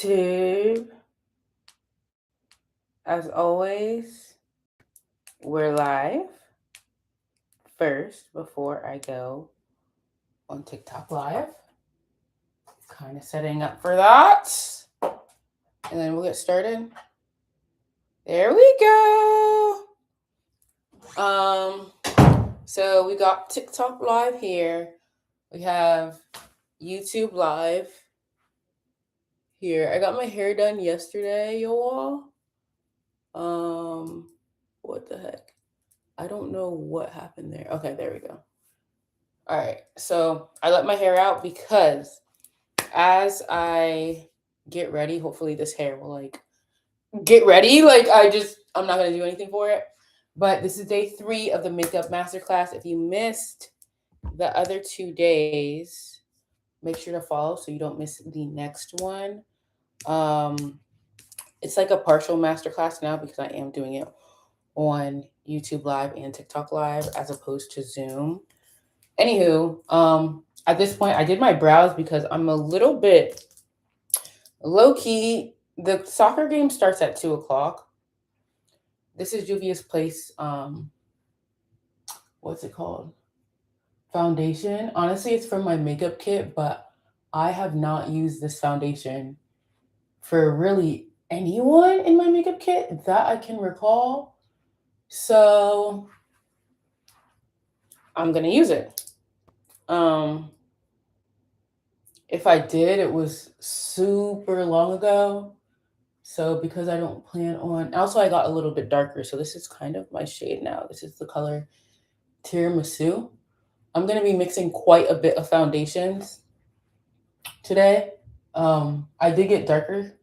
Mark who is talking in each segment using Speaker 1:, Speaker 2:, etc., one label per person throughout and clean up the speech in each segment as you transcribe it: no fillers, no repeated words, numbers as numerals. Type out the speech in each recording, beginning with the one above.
Speaker 1: YouTube. As always, we're live first before I go on TikTok Live. Kind of setting up for that. And then we'll get started. There we go. So we got TikTok Live here. We have YouTube Live here. I got my hair done yesterday, y'all. What the heck? I don't know what happened there. Okay, there we go. All right. So I let my hair out because as I get ready, hopefully this hair will get ready. I'm not going to do anything for it. But this is day 3 of the makeup masterclass. If you missed the other 2 days, make sure to follow so you don't miss the next one. It's like a partial masterclass now because I am doing it on YouTube Live and TikTok Live as opposed to Zoom. Anywho, at this point, I did my brows because I'm a little bit low-key. The soccer game starts at 2 o'clock. This is Juvia's Place, what's it called? Foundation. Honestly, it's from my makeup kit, but I have not used this foundation for really anyone in my makeup kit that I can recall. So I'm going to use it. If I did, it was super long ago. So because I don't plan on, also I got a little bit darker. So this is kind of my shade now. This is the color Tiramisu. I'm going to be mixing quite a bit of foundations today. I did get darker.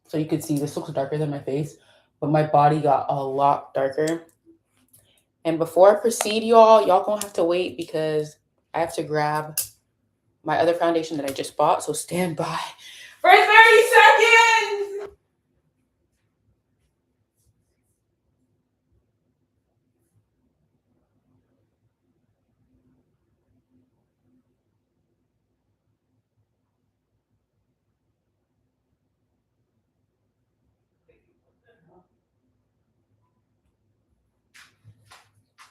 Speaker 1: So you could see this looks darker than my face, but my body got a lot darker. And before I proceed, y'all gonna have to wait because I have to grab my other foundation that I just bought. So stand by for 30 seconds.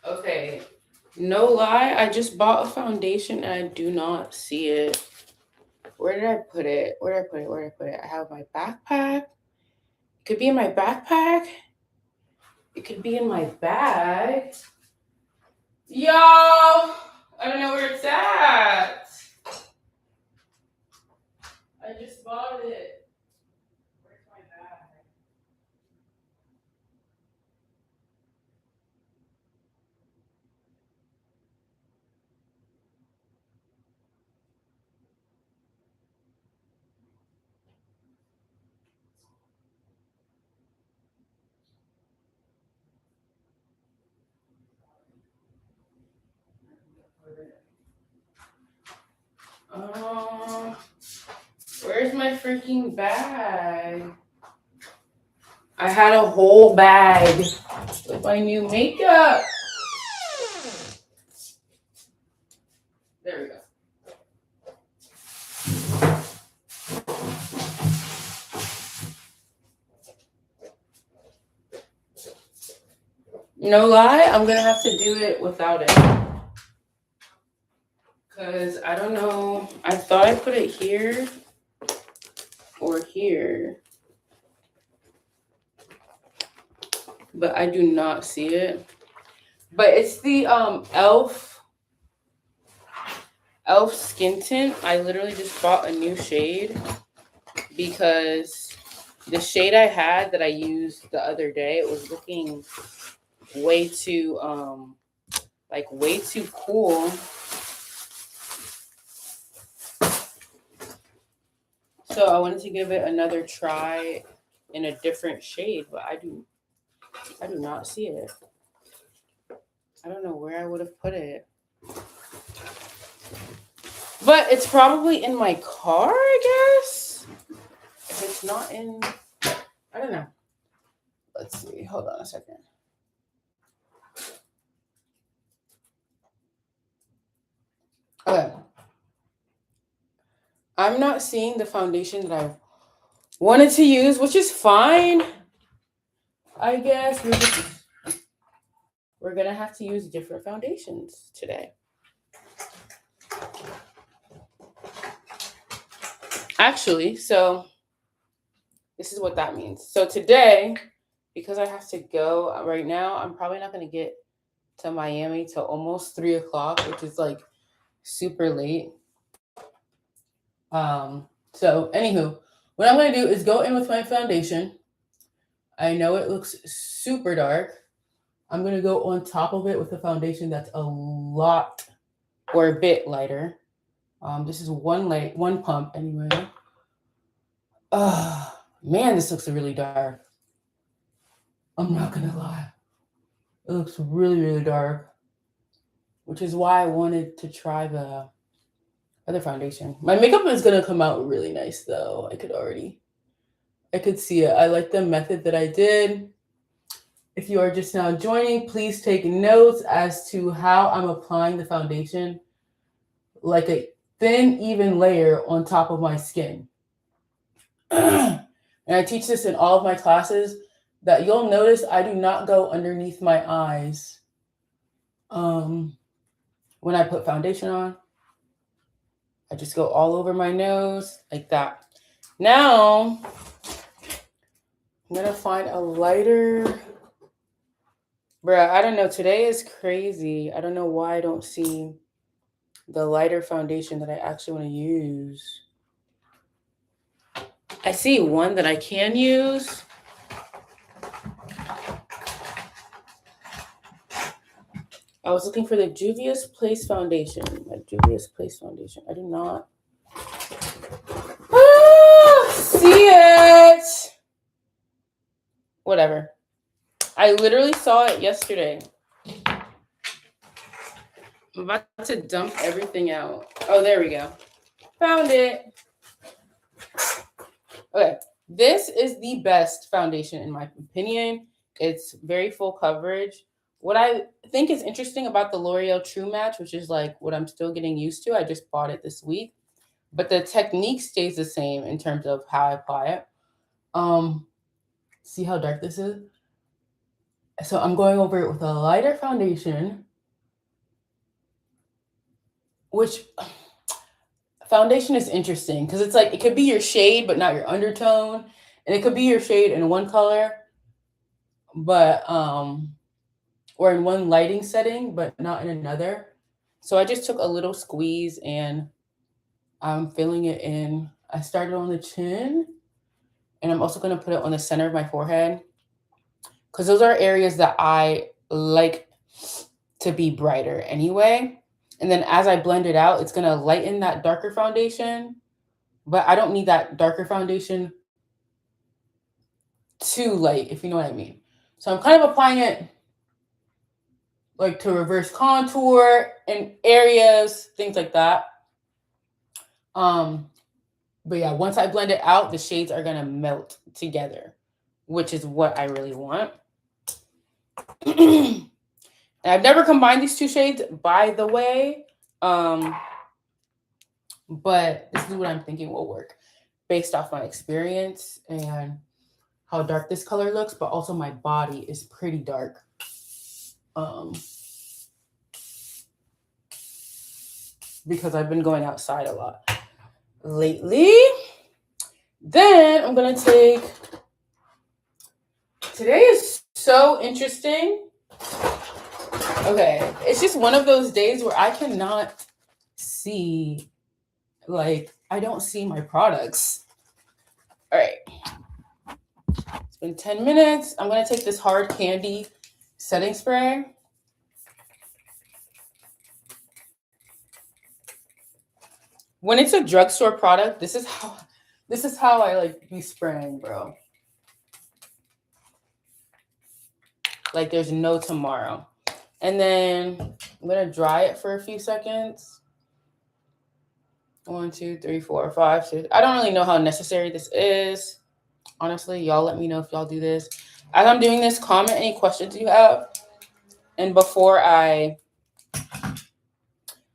Speaker 1: Okay, no lie, I just bought a foundation and I do not see it. Where did I put it? I have my backpack. It could be in my backpack. It could be in my bag. Yo, I don't know where it's at. I just bought it. Where's my bag? Where's my freaking bag? I had a whole bag with my new makeup. There we go. No lie, I'm gonna have to do it without it. Because I don't know. I thought I put it here or here. But I do not see it. But it's the Elf skin tint. I literally just bought a new shade because the shade I had that I used the other day, it was looking way too cool. So I wanted to give it another try in a different shade, but I do not see it. I don't know where I would have put it. But it's probably in my car, I guess. If it's not in, I don't know. Let's see. Hold on a second. Okay. I'm not seeing the foundation that I wanted to use, which is fine. I guess we're gonna have to use different foundations today. Actually, so this is what that means. So today, because I have to go right now, I'm probably not gonna get to Miami till almost 3 o'clock, which is like super late. So anywho, what I'm gonna do is go in with my foundation. I know it looks super dark. I'm gonna go on top of it with a foundation that's a lot or a bit lighter. This is one pump anyway. Man, this looks really dark. I'm not gonna lie. It looks really, really dark, which is why I wanted to try the other foundation. My makeup is gonna come out really nice though. I could see it. I like the method that I did. If you are just now joining, please take notes as to how I'm applying the foundation, like a thin, even layer on top of my skin. And I teach this in all of my classes, that you'll notice I do not go underneath my eyes when I put foundation on. I just go all over my nose like that. Now, I'm gonna find a lighter. Bruh, I don't know. Today is crazy. I don't know why I don't see the lighter foundation that I actually want to use. I see one that I can use. I was looking for the Juvia's Place foundation. My Juvia's Place foundation. I do not see it. Whatever. I literally saw it yesterday. I'm about to dump everything out. Oh, there we go. Found it. Okay. This is the best foundation in my opinion. It's very full coverage. What I think is interesting about the L'Oreal True Match, which is like what I'm still getting used to, I just bought it this week, but the technique stays the same in terms of how I apply it. See how dark this is? So I'm going over it with a lighter foundation, which foundation is interesting because it's like it could be your shade but not your undertone, and it could be your shade in one color but or in one lighting setting but not in another. So I just took a little squeeze and I'm filling it in. I started on the chin, and I'm also going to put it on the center of my forehead because those are areas that I like to be brighter anyway. And then as I blend it out, it's going to lighten that darker foundation, but I don't need that darker foundation too light, if you know what I mean. So I'm kind of applying it like to reverse contour in areas, things like that. But yeah, once I blend it out, the shades are gonna melt together, which is what I really want. I've never combined these two shades, by the way, but this is what I'm thinking will work based off my experience and how dark this color looks, but also my body is pretty dark. Because I've been going outside a lot lately. Then I'm gonna take, today is so interesting. Okay, it's just one of those days where I cannot see, like, I don't see my products. All right, it's been 10 minutes. I'm gonna take this hard candy setting spray. When it's a drugstore product, this is how I like be spraying, bro. Like there's no tomorrow. And then I'm gonna dry it for a few seconds. 1, 2, 3, 4, 5, 6. I don't really know how necessary this is. Honestly, y'all let me know if y'all do this. As I'm doing this, comment any questions you have. And before I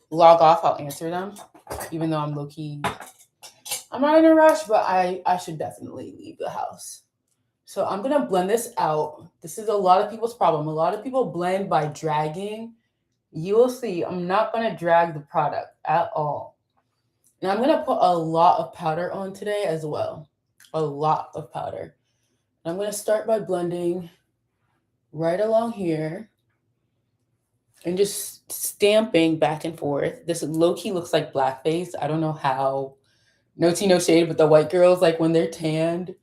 Speaker 1: log off, I'll answer them. Even though I'm low-key I'm not in a rush, but I should definitely leave the house. So I'm gonna blend this out. This is a lot of people's problem. A lot of people blend by dragging. You will see I'm not gonna drag the product at all. And I'm gonna put a lot of powder on today as well. A lot of powder. And I'm gonna start by blending right along here and just stamping back and forth. This low-key looks like blackface. I don't know how. No tea, no shade, but the white girls, like when they're tanned,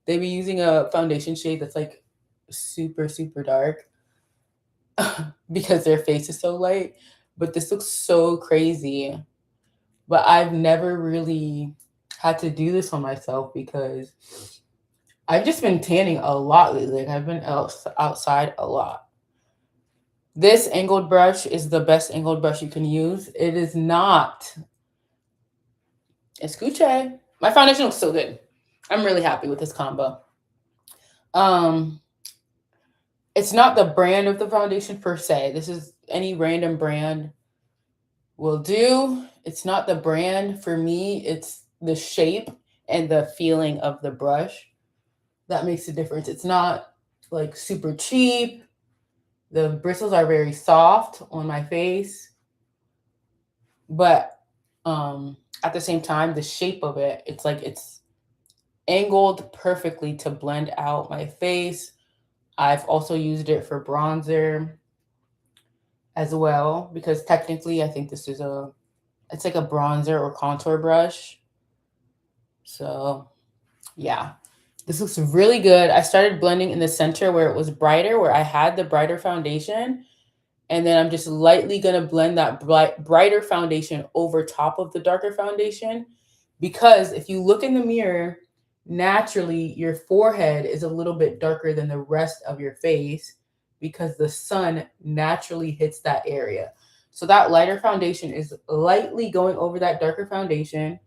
Speaker 1: they be using a foundation shade that's like super, super dark because their face is so light. But this looks so crazy. But I've never really had to do this on myself because I've just been tanning a lot lately. Like I've been outside a lot. This angled brush is the best angled brush you can use. It is not escuche. My foundation looks so good. I'm really happy with this combo. Um, it's not the brand of the foundation per se. This is any random brand will do. It's not the brand for me. It's the shape and the feeling of the brush that makes a difference. It's not like super cheap. The bristles are very soft on my face, but at the same time, the shape of it, it's like it's angled perfectly to blend out my face. I've also used it for bronzer as well because technically I think this is it's like a bronzer or contour brush. So, yeah. This looks really good. I started blending in the center where it was brighter, where I had the brighter foundation. And then I'm just lightly going to blend that brighter foundation over top of the darker foundation. Because if you look in the mirror, naturally your forehead is a little bit darker than the rest of your face because the sun naturally hits that area. So that lighter foundation is lightly going over that darker foundation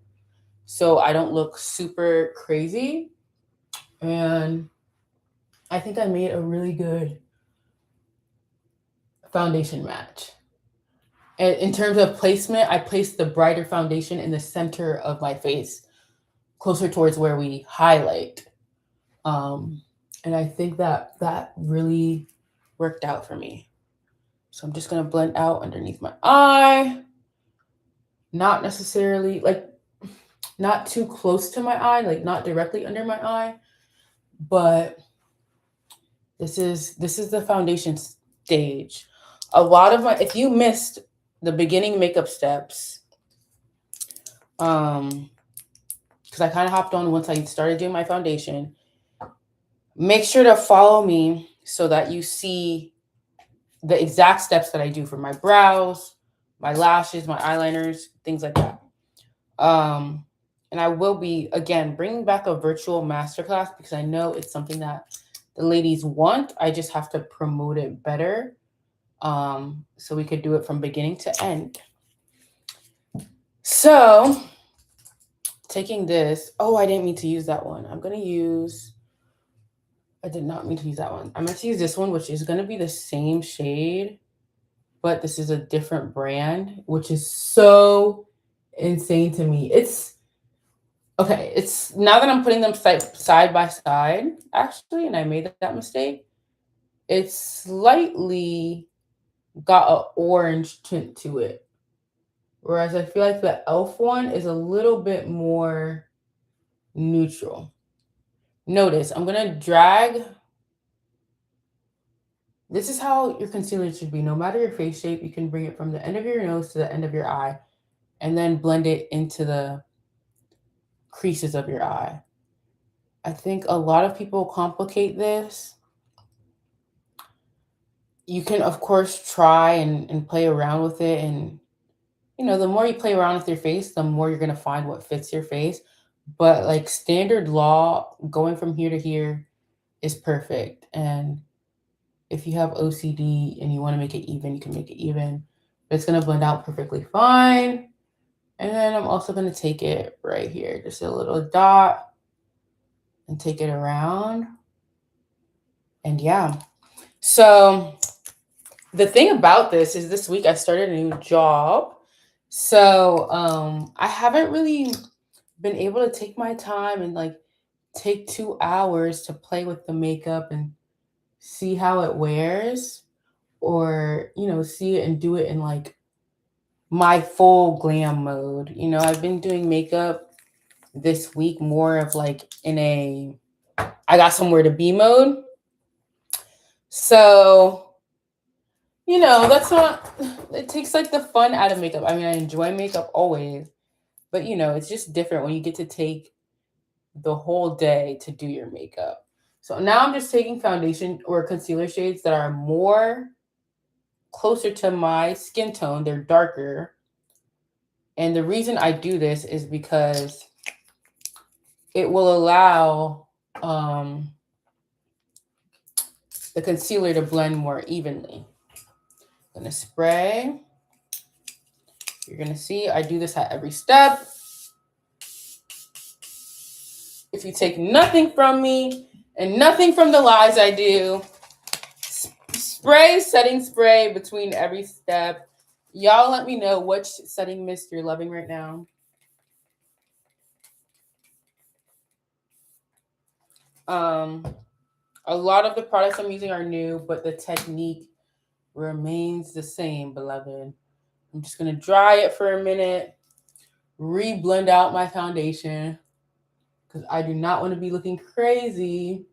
Speaker 1: so I don't look super crazy. And I think I made a really good foundation match. And in terms of placement, I placed the brighter foundation in the center of my face, closer towards where we highlight. Um, and I think that that really worked out for me. So I'm just gonna blend out underneath my eye. Not necessarily like not too close to my eye, like not directly under my eye, but this is the foundation stage. A lot of my if you missed the beginning makeup steps, because I kind of hopped on once I started doing my foundation. Make sure to follow me so that you see the exact steps that I do for my brows, my lashes, my eyeliners, things like that. And I will be, again, bringing back a virtual masterclass because I know it's something that the ladies want. I just have to promote it better so we could do it from beginning to end. So, taking this, I didn't mean to use that one. I did not mean to use that one. I'm going to use this one, which is going to be the same shade, but this is a different brand, which is so insane to me. It's now that I'm putting them side by side, actually, and I made that mistake, it's slightly got an orange tint to it. Whereas I feel like the e.l.f. one is a little bit more neutral. Notice, I'm going to drag. This is how your concealer should be. No matter your face shape, you can bring it from the end of your nose to the end of your eye and then blend it into the creases of your eye. I think a lot of people complicate this. You can, of course, try and play around with it. And, the more you play around with your face, the more you're going to find what fits your face. But like standard law, going from here to here is perfect. And if you have OCD and you want to make it even, you can make it even. But it's going to blend out perfectly fine. And then I'm also going to take it right here, just a little dot, and take it around. And yeah. So the thing about this is this week I started a new job. So I haven't really been able to take my time and like take 2 hours to play with the makeup and see how it wears, or see it and do it in like my full glam mode. I've been doing makeup this week more of like in a I got somewhere to be mode. So, that's not, it takes like the fun out of makeup. I mean, I enjoy makeup always, but it's just different when you get to take the whole day to do your makeup. So now I'm just taking foundation or concealer shades that are more closer to my skin tone. They're darker. And the reason I do this is because it will allow the concealer to blend more evenly. I'm gonna spray. You're gonna see I do this at every step. If you take nothing from me and nothing from the lies I do, spray, setting spray between every step. Y'all let me know which setting mist you're loving right now. A lot of the products I'm using are new, but the technique remains the same, beloved. I'm just gonna dry it for a minute, re-blend out my foundation, because I do not want to be looking crazy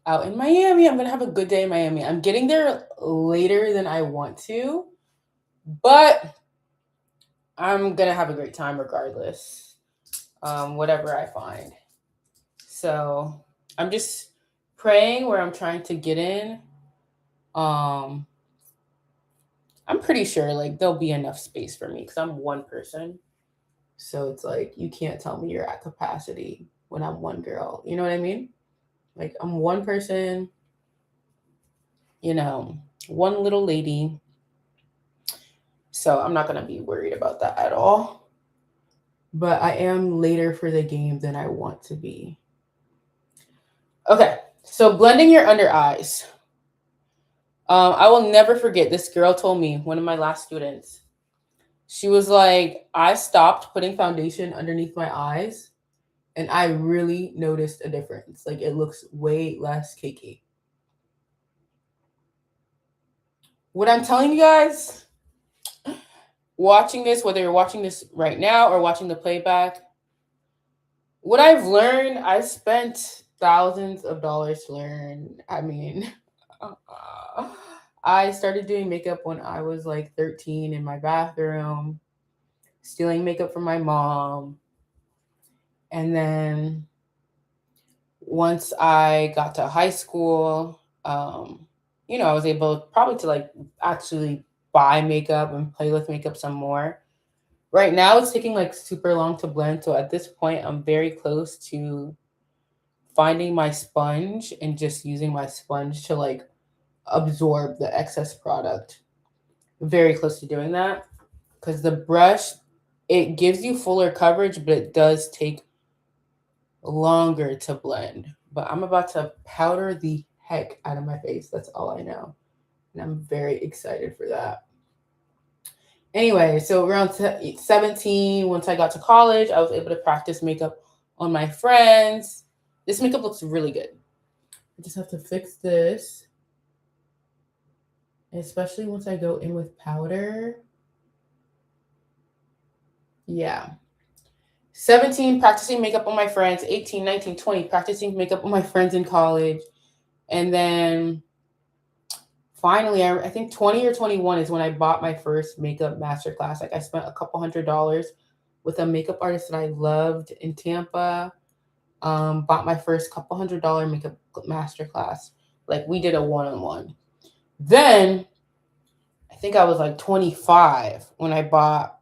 Speaker 1: out in Miami. I'm gonna have a good day in Miami. I'm getting there later than I want to, but I'm gonna have a great time regardless. Whatever I find. So I'm just praying where I'm trying to get in. I'm pretty sure like there'll be enough space for me because I'm one person. So it's like you can't tell me you're at capacity when I'm one girl. You know what I mean? Like I'm one person, you know, one little lady. So I'm not gonna be worried about that at all. But I am later for the game than I want to be. Okay, so blending your under eyes. I will never forget, this girl told me, one of my last students, she was like, I stopped putting foundation underneath my eyes and I really noticed a difference. Like it looks way less cakey. What I'm telling you guys, watching this, whether you're watching this right now or watching the playback, what I've learned, I spent thousands of dollars to learn. I mean, I started doing makeup when I was like 13 in my bathroom, stealing makeup from my mom. And then once I got to high school, I was able probably to like actually buy makeup and play with makeup some more. Right now, it's taking like super long to blend. So at this point, I'm very close to finding my sponge and just using my sponge to like absorb the excess product. Very close to doing that because the brush, it gives you fuller coverage, but it does take longer to blend. But I'm about to powder the heck out of my face. That's all I know. And I'm very excited for that. Anyway, so around 17, once I got to college, I was able to practice makeup on my friends. This makeup looks really good. I just have to fix this. Especially once I go in with powder. Yeah. 17, practicing makeup on my friends. 18, 19, 20, practicing makeup on my friends in college. And then finally, I think 20 or 21 is when I bought my first makeup masterclass. Like I spent a couple $100s with a makeup artist that I loved in Tampa. Bought my first couple $100 makeup masterclass. Like we did a one-on-one. Then I think I was like 25 when I bought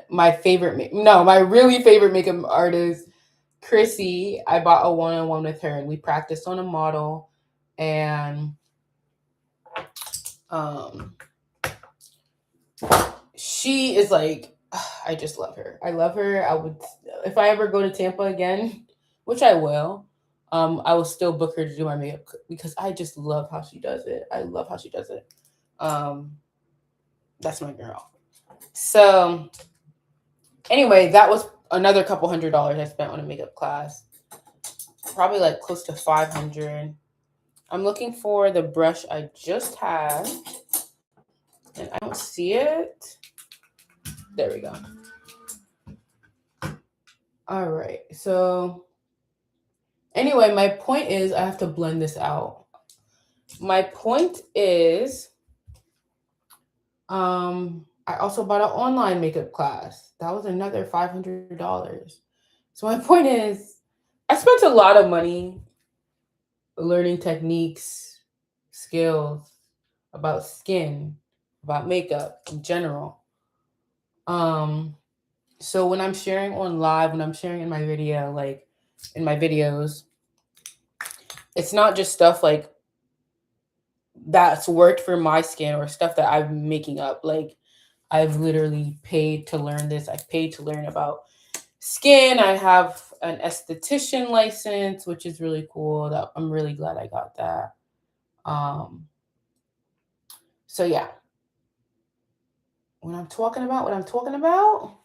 Speaker 1: my really favorite makeup artist, Chrissy. I bought a one-on-one with her and we practiced on a model, and she is like, I just love her. I love her. I would, if I ever go to Tampa again, which I will, I will still book her to do my makeup because I just love how she does it. I love how she does it. That's my girl. So anyway, that was another couple $100 I spent on a makeup class. Probably like close to 500. I'm looking for the brush I just had, and I don't see it. There we go. All right. So anyway, my point is I have to blend this out. My point is I also bought an online makeup class. That was another $500. So my point is I spent a lot of money learning techniques, skills about skin, about makeup in general. Um so when I'm sharing on live, when I'm sharing in my video, like in my videos, it's not just stuff like that's worked for my skin or stuff that I'm making up. Like I've literally paid to learn this. I've paid to learn about skin. I have an esthetician license, which is really cool. That I'm really glad I got that. Um, so yeah, when I'm talking about what I'm talking about,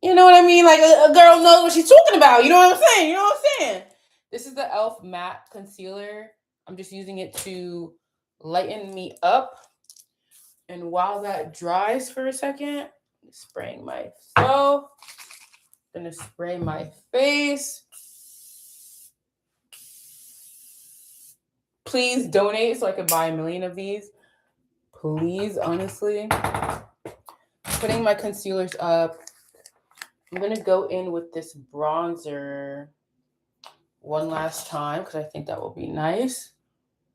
Speaker 1: you know what I mean? Like a girl knows what she's talking about. You know what I'm saying? You know what I'm saying? This is the e.l.f. matte concealer. I'm just using it to lighten me up. And while that dries for a second, I'm spraying myself. Gonna spray my face. Please donate so I could buy a million of these. Please, honestly. Putting my concealers up. I'm gonna go in with this bronzer one last time because I think that will be nice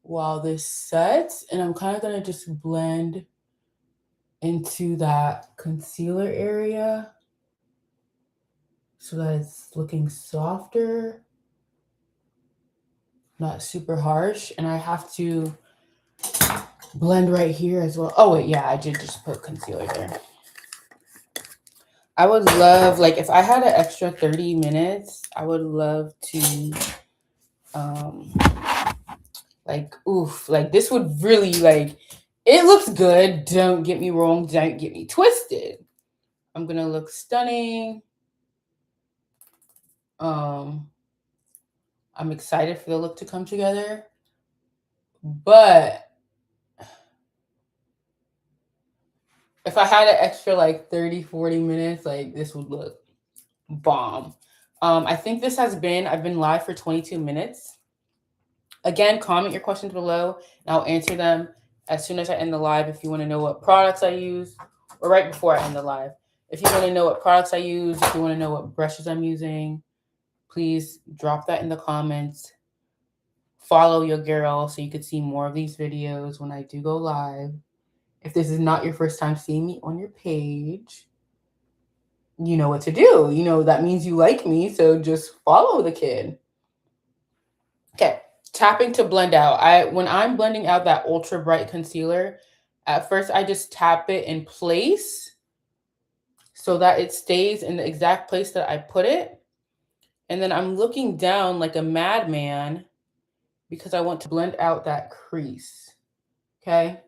Speaker 1: while this sets. And I'm kind of gonna just blend into that concealer area so that it's looking softer, not super harsh. And I have to blend right here as well. Oh wait, yeah, I did just put concealer there. I would love, like, if I had an extra 30 minutes, I would love to, um, like, oof, like, this would really, like, it looks good. Don't get me wrong. Don't get me twisted. I'm going to look stunning. Um, I'm excited for the look to come together. But if I had an extra, like, 30, 40 minutes, like, this would look bomb. I think I've been live for 22 minutes. Again, comment your questions below and I'll answer them as soon as I end the live. If you want to know what products I use, or right before I end the live. If you want to know what products I use, if you want to know what brushes I'm using, please drop that in the comments. Follow your girl so you could see more of these videos when I do go live. If this is not your first time seeing me on your page, you know what to do. You know, that means you like me, so just follow the kid. Okay, tapping to blend out. When I'm blending out that ultra bright concealer, at first I just tap it in place so that it stays in the exact place that I put it. And then I'm looking down like a madman because I want to blend out that crease. Okay.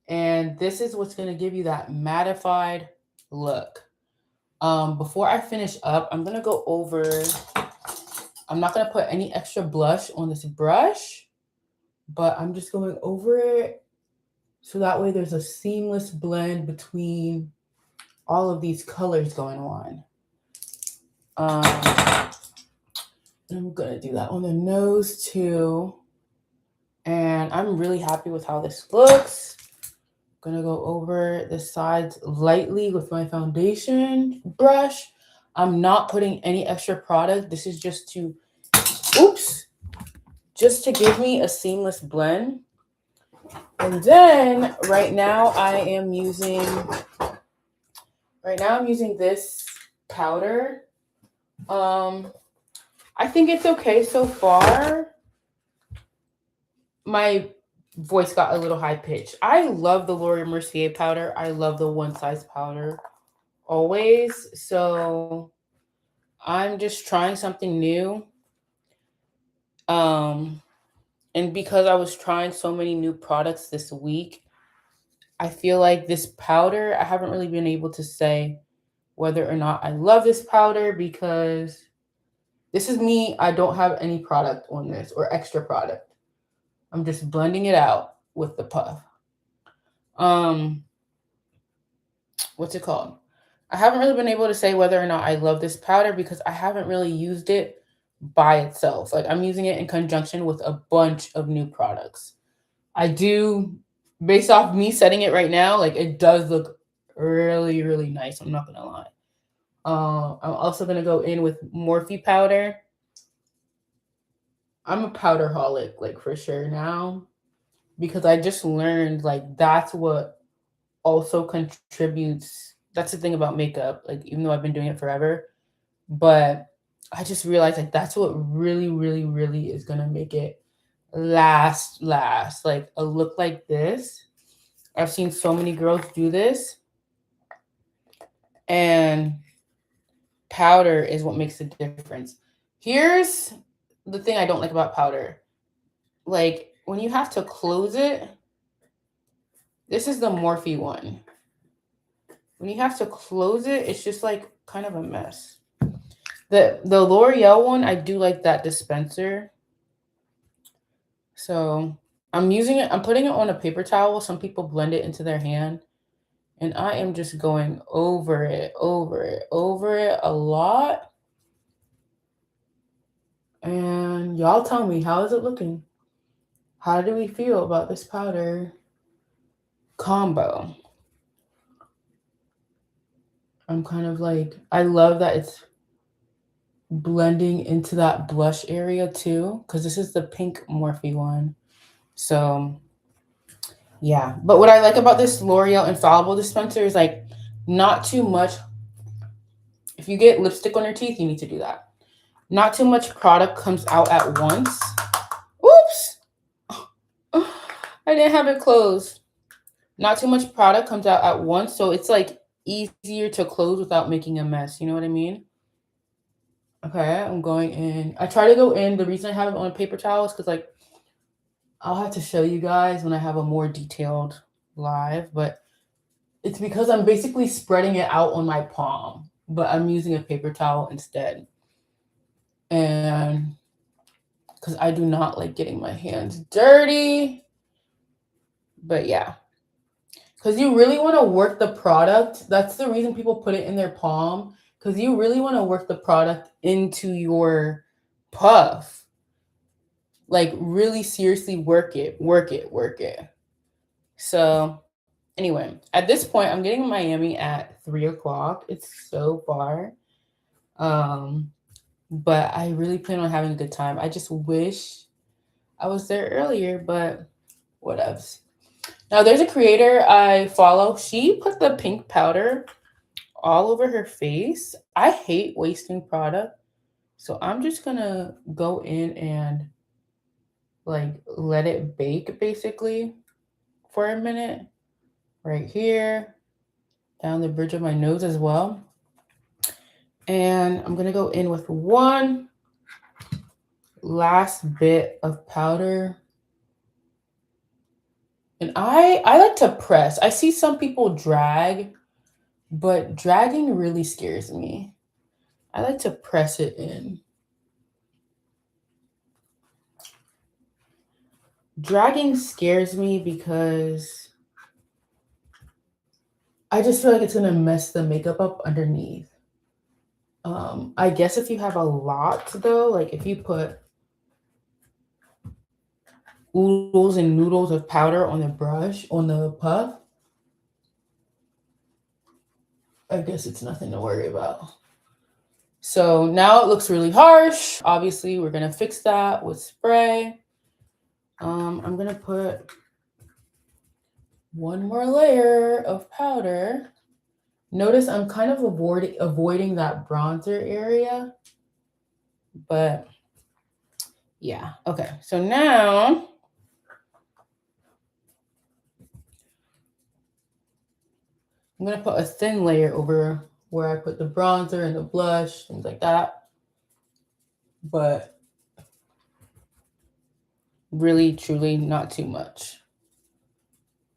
Speaker 1: And this is what's going to give you that mattified look. Before I finish up, I'm going to go over, I'm not going to put any extra blush on this brush, but I'm just going over it so that way there's a seamless blend between all of these colors going on. I'm going to do that on the nose too. And I'm really happy with how this looks. I'm going to go over the sides lightly with my foundation brush. I'm not putting any extra product. This is just to, just to give me a seamless blend. And then right now I'm using this powder. I think it's okay so far. My voice got a little high pitched. I love the Laura Mercier powder. I love the one size powder always. So I'm just trying something new. And because I was trying so many new products this week, I feel like this powder, I haven't really been able to say whether or not I love this powder because this is me. I don't have any product on this or extra product. I'm just blending it out with the puff. Um, what's it called? I haven't really been able to say whether or not I love this powder because I haven't really used it by itself. Like I'm using it in conjunction with a bunch of new products. I do, based off me setting it right now, like it does look really, really nice. I'm not gonna lie. I'm also gonna go in with Morphe powder. I'm a powder holic, like for sure now, because I just learned like that's what also contributes. That's the thing about makeup. Like even though I've been doing it forever, but I just realized like that's what really, really, really is gonna make it last. Like a look like this. I've seen so many girls do this, and powder is what makes the difference. Here's the thing I don't like about powder. Like when you have to close it, this is the Morphe one. When you have to close it, it's just like kind of a mess. The L'Oreal one, I do like that dispenser. So I'm using it, I'm putting it on a paper towel. Some people blend it into their hand. And I am just going over it a lot. And y'all tell me, how is it looking? How do we feel about this powder combo? I'm kind of like, I love that it's blending into that blush area too, because this is the pink Morphe one. So yeah, but what I like about this L'Oreal Infallible dispenser is like not too much. If you get lipstick on your teeth, you need to do that. Not too much product comes out at once. Oops, I didn't have it closed. Not too much product comes out at once, so it's like easier to close without making a mess. You know what I mean? Okay, I'm going in. I try to go in. The reason I have it on a paper towel is because like I'll have to show you guys when I have a more detailed live, but it's because I'm basically spreading it out on my palm, but I'm using a paper towel instead. And because I do not like getting my hands dirty. But yeah, because you really want to work the product. That's the reason people put it in their palm, because you really want to work the product into your puff. Like really seriously work it. So anyway, at this point, I'm getting in Miami at 3 o'clock. It's so far. But I really plan on having a good time. I just wish I was there earlier, but whatevs. Now there's a creator I follow. She put the pink powder all over her face. I hate wasting product. So I'm just gonna go in and like let it bake basically for a minute. Right here, down the bridge of my nose as well. And I'm gonna go in with one last bit of powder. And I like to press. I see some people drag, but dragging really scares me. I like to press it in. Dragging scares me because I just feel like it's gonna mess the makeup up underneath. I guess if you have a lot though, like if you put oodles and noodles of powder on the brush, on the puff, I guess it's nothing to worry about. So now it looks really harsh. Obviously, we're gonna fix that with spray. I'm gonna put one more layer of powder. Notice I'm kind of avoiding that bronzer area, but yeah, okay. So now I'm gonna put a thin layer over where I put the bronzer and the blush, things like that. But really, truly, not too much.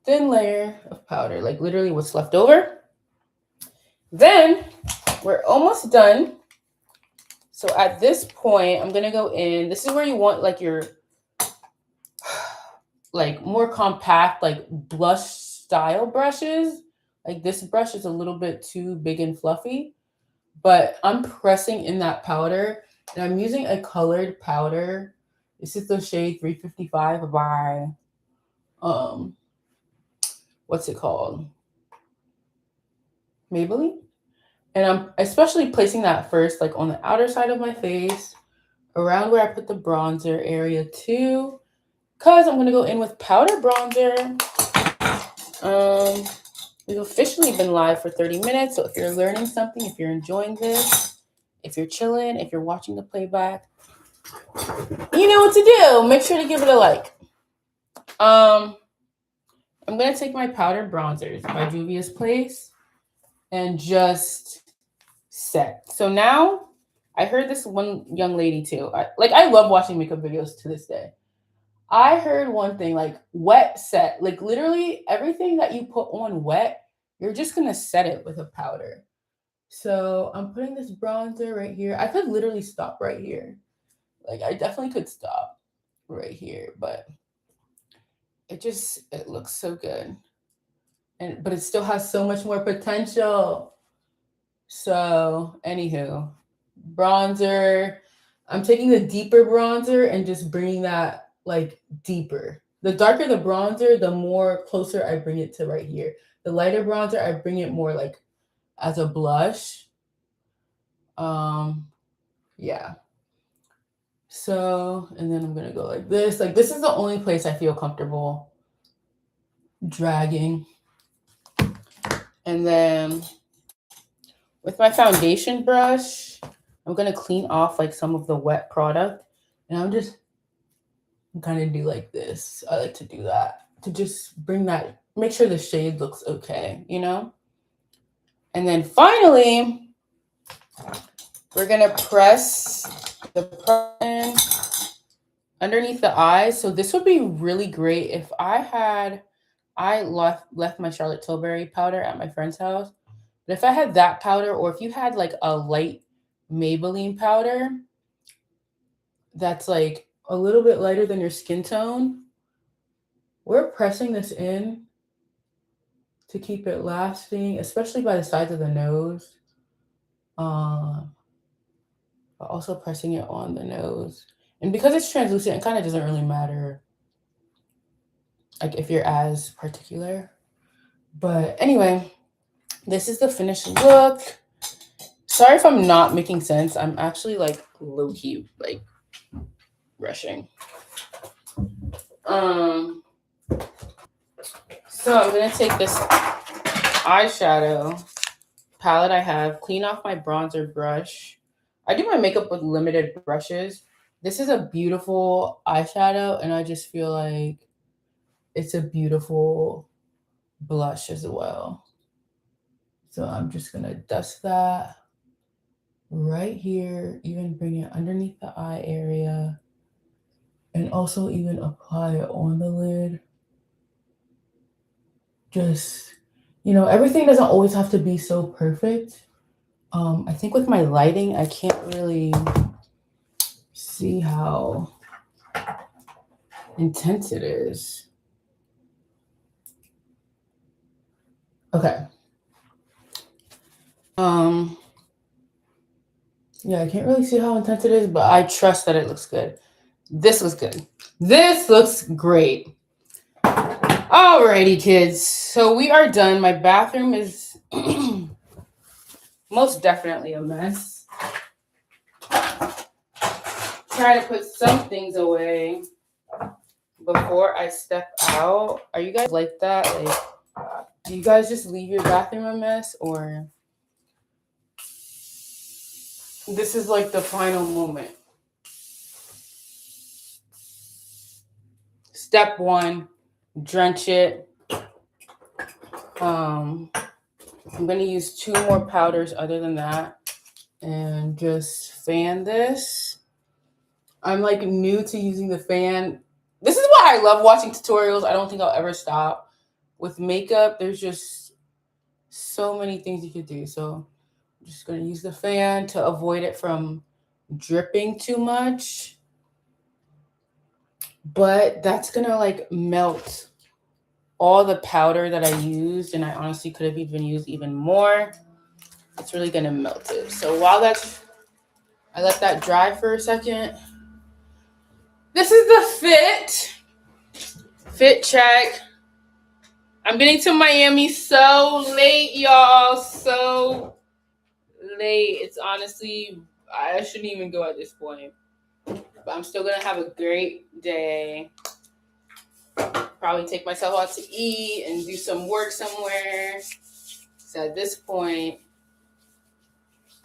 Speaker 1: Thin layer of powder, like literally what's left over. Then we're almost done. So at this point, I'm gonna go in. This is where you want like your like more compact, like blush style brushes. Like this brush is a little bit too big and fluffy, but I'm pressing in that powder and I'm using a colored powder. This is the shade 355 by um what's it called? Maybelline. And I'm especially placing that first like on the outer side of my face, around where I put the bronzer area too, because I'm going to go in with powder bronzer. We've officially been live for 30 minutes, so if you're learning something, if you're enjoying this, if you're chilling, if you're watching the playback, you know what to do. Make sure to give it a like. I'm going to take my powder bronzers by Juvia's Place and just set. So now I heard this one young lady too. I love watching makeup videos to this day. I heard one thing like wet set, like literally everything that you put on wet, you're just gonna set it with a powder. So I'm putting this bronzer right here. I could literally stop right here. Like I definitely could stop right here, but it looks so good. And but it still has so much more potential. So anywho, bronzer. I'm taking the deeper bronzer and just bringing that like deeper. The darker the bronzer, the more closer I bring it to right here. The lighter bronzer, I bring it more like as a blush. Um, yeah. So, and then I'm gonna go like this. Like this is the only place I feel comfortable dragging. And then with my foundation brush, I'm gonna clean off like some of the wet product, and I'm just kind of do like this. I like to do that to just bring that, make sure the shade looks okay, you know? And then finally, we're gonna press the product underneath the eyes. So this would be really great if I left my Charlotte Tilbury powder at my friend's house. But if I had that powder, or if you had like a light Maybelline powder that's like a little bit lighter than your skin tone, we're pressing this in to keep it lasting, especially by the sides of the nose. But also pressing it on the nose. And because it's translucent, it kind of doesn't really matter like if you're as particular. But anyway, this is the finished look. Sorry if I'm not making sense. I'm actually like low key like rushing. So I'm gonna take this eyeshadow palette I have, clean off my bronzer brush. I do my makeup with limited brushes. This is a beautiful eyeshadow, and I just feel like it's a beautiful blush as well. So I'm just gonna dust that right here, even bring it underneath the eye area, and also even apply it on the lid. Just, everything doesn't always have to be so perfect. I think with my lighting, I can't really see how intense it is. Okay. Yeah, I can't really see how intense it is, but I trust that it looks good. This looks good. This looks great. Alrighty, kids. So we are done. My bathroom is most definitely a mess. Try to put some things away before I step out. Are you guys like that? Like, do you guys just leave your bathroom a mess, or this is like the final moment? Step one, drench it. I'm going to use 2 more powders other than that and just fan this. I'm like new to using the fan. This is why I love watching tutorials. I don't think I'll ever stop. With makeup, there's just So many things you could do. So I'm just gonna use the fan to avoid it from dripping too much. But that's gonna like melt all the powder that I used, and I honestly could have even used even more. It's really gonna melt it. So while I let that dry for a second. This is the fit check. I'm getting to Miami so late, y'all. So late. It's honestly, I shouldn't even go at this point. But I'm still gonna have a great day. Probably take myself out to eat and do some work somewhere. So at this point,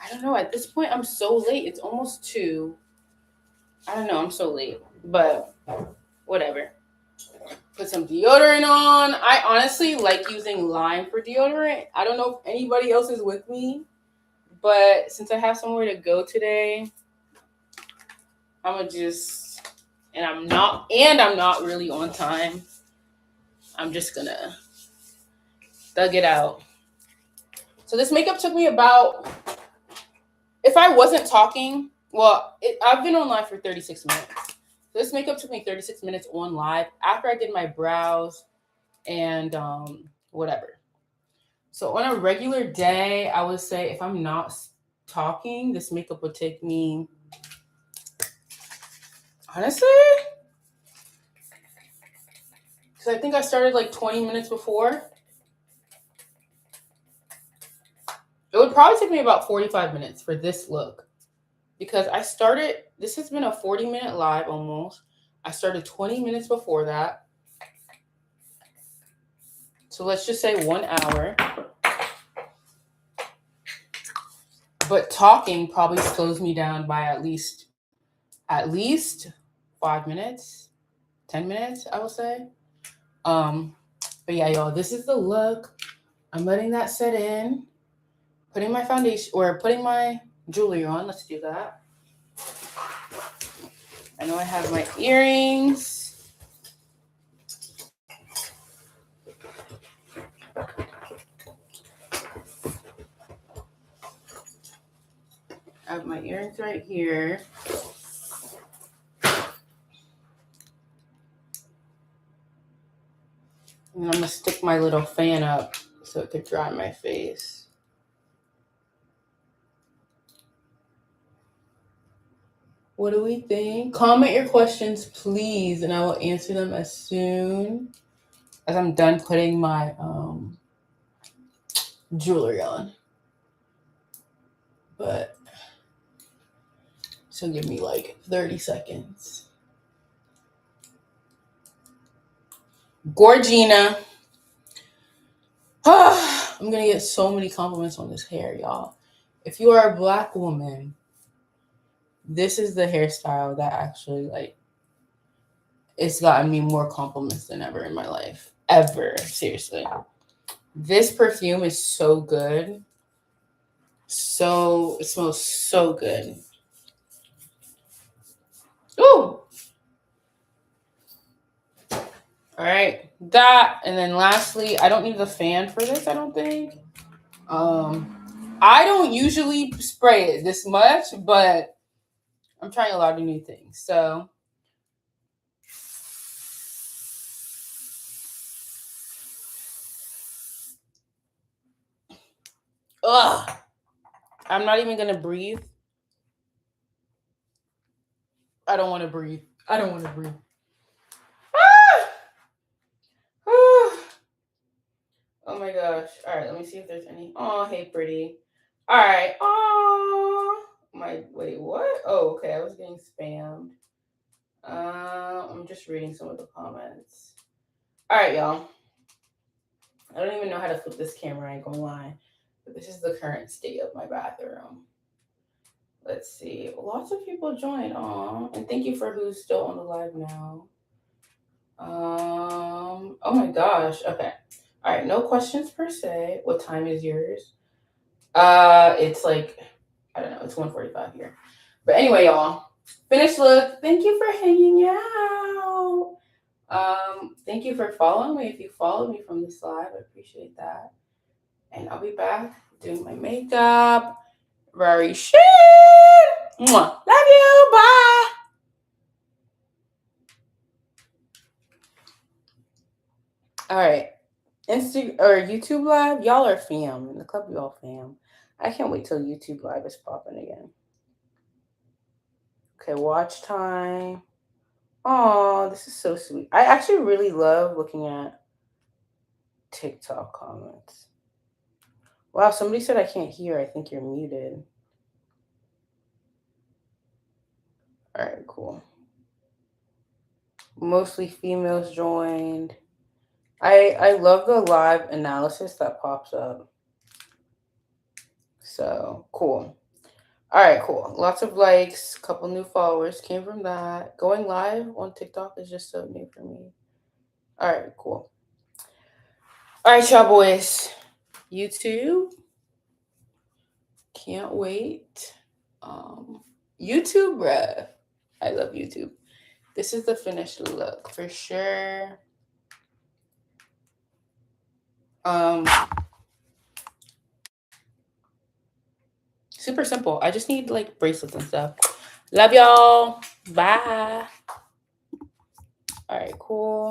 Speaker 1: I don't know. At this point, I'm so late. It's almost 2. I don't know. I'm so late. But whatever. Put some deodorant on. I honestly like using lime for deodorant. I don't know if anybody else is with me. But since I have somewhere to go today, I'm gonna just I'm not really on time. I'm just gonna thug it out. So this makeup took me about, if I wasn't talking, I've been on live for 36 minutes. So this makeup took me 36 minutes on live after I did my brows and whatever. So on a regular day, I would say if I'm not talking, this makeup would take me, honestly, because I think I started like 20 minutes before. It would probably take me about 45 minutes for this look. Because this has been a 40-minute live almost. I started 20 minutes before that. So let's just say 1 hour. But talking probably slows me down by at least 5 minutes, 10 minutes, I would say. But yeah, y'all, this is the look. I'm letting that set in. Putting my foundation or putting my jewelry on. Let's do that. I know I have my earrings. I have my earrings right here. And I'm going to stick my little fan up so it could dry my face. What do we think? Comment your questions, please, and I will answer them as soon as I'm done putting my jewelry on. But so give me like 30 seconds. Gorgina. I'm going to get so many compliments on this hair, y'all. If you are a Black woman, this is the hairstyle that actually, like, it's gotten me more compliments than ever in my life. Ever. Seriously. This perfume is so good. It smells so good. Ooh. All right. That, and then lastly, I don't need the fan for this, I don't think. I don't usually spray it this much, but I'm trying a lot of new things. So I'm not even gonna breathe. I don't want to breathe. Oh my gosh. All right, let me see if there's any. Oh, hey, pretty. All right. Oh, wait, what? Oh, okay. I was getting spammed. I'm just reading some of the comments. All right, y'all. I don't even know how to flip this camera, I ain't gonna lie. But this is the current state of my bathroom. Let's see. Lots of people joined. Aw. And thank you for who's still on the live now. Oh my gosh. Okay. All right. No questions per se. What time is yours? It's like, I don't know. It's 1:45 here. But anyway, y'all. Finished look. Thank you for hanging out. Thank you for following me. If you followed me from this live, I appreciate that. And I'll be back doing my makeup very soon. Mwah. Love you. Bye. All right. YouTube Live. Y'all are fam. In the club, y'all fam. I can't wait till YouTube Live is popping again. Okay, watch time. Oh, this is so sweet. I actually really love looking at TikTok comments. Wow, somebody said I can't hear. I think you're muted. All right, cool. Mostly females joined. I love the live analysis that pops up. So cool. All right, cool. Lots of likes, couple new followers came from that. Going live on TikTok is just so new for me. All right, cool. All right, y'all boys. YouTube. Can't wait. YouTube, bruh. I love YouTube. This is the finished look for sure. Super simple. I just need like bracelets and stuff. Love y'all. Bye. All right, cool.